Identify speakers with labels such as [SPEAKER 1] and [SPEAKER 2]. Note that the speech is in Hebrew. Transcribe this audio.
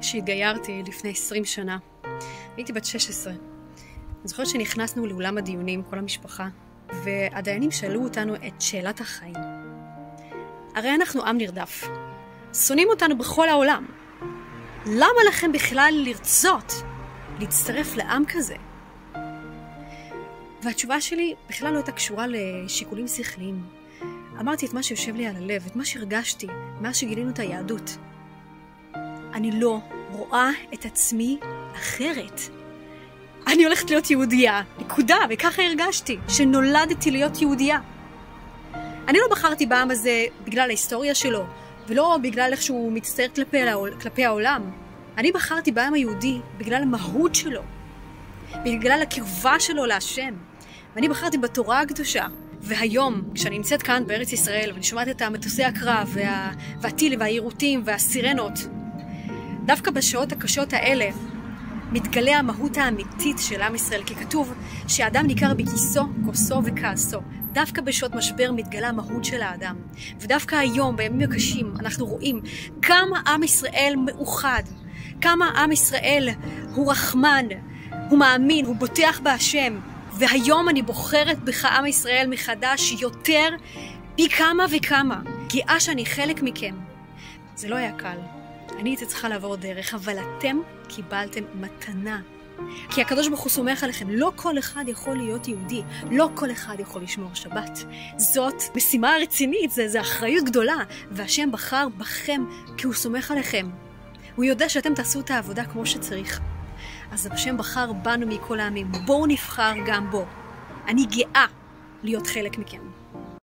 [SPEAKER 1] שהתגיירתי לפני 20 שנה. הייתי בת 16. אני זוכרת שנכנסנו לאולם הדיונים, כל המשפחה, והדיינים שאלו אותנו את שאלת החיים. הרי אנחנו עם נרדף. שונאים אותנו בכל העולם. למה לכם בכלל לרצות להצטרף לעם כזה? והתשובה שלי בכלל לא הייתה קשורה לשיקולים שכליים. אמרתי את מה שיושב לי על הלב, את מה שהרגשתי, מאז שגילינו את היהדות. אני לא רואה את עצמי אחרת. אני הולכת להיות יהודייה, נקודה, וככה הרגשתי, שנולדתי להיות יהודייה. אני לא בחרתי בעם הזה בגלל ההיסטוריה שלו, ולא בגלל איך שהוא מצטייר כלפי העולם. אני בחרתי בעם היהודי בגלל המהות שלו, בגלל הקרבה שלו להשם. ואני בחרתי בתורה הקדושה. והיום, כשאני נמצאת כאן בארץ ישראל, ואני שומעת את מטוסי הקרב, והטיל והיירוטים והסירנות, דווקא בשעות הקשות האלה, מתגלה המהות האמיתית של עם ישראל, כי כתוב שהאדם ניכר בכיסו, כוסו וכעסו. דווקא בשעות משבר מתגלה המהות של האדם. ודווקא היום, בימים הקשים, אנחנו רואים כמה עם ישראל מאוחד, כמה עם ישראל הוא רחמן, הוא מאמין, הוא בוטח בהשם. והיום אני בוחרת בך עם ישראל מחדש יותר פי כמה וכמה. גאה שאני חלק מכם. זה לא היה קל. אני הייתי צריכה לעבור דרך, אבל אתם קיבלתם מתנה. כי הקדוש ברוך הוא סומך עליכם. לא כל אחד יכול להיות יהודי. לא כל אחד יכול לשמור שבת. זאת משימה רצינית, זה אחריות גדולה. והשם בחר בכם כי הוא סומך עליכם. הוא יודע שאתם תעשו את העבודה כמו שצריך. אז השם בחר בנו מכל העמים. בואו נבחר גם בו. אני גאה להיות חלק מכם.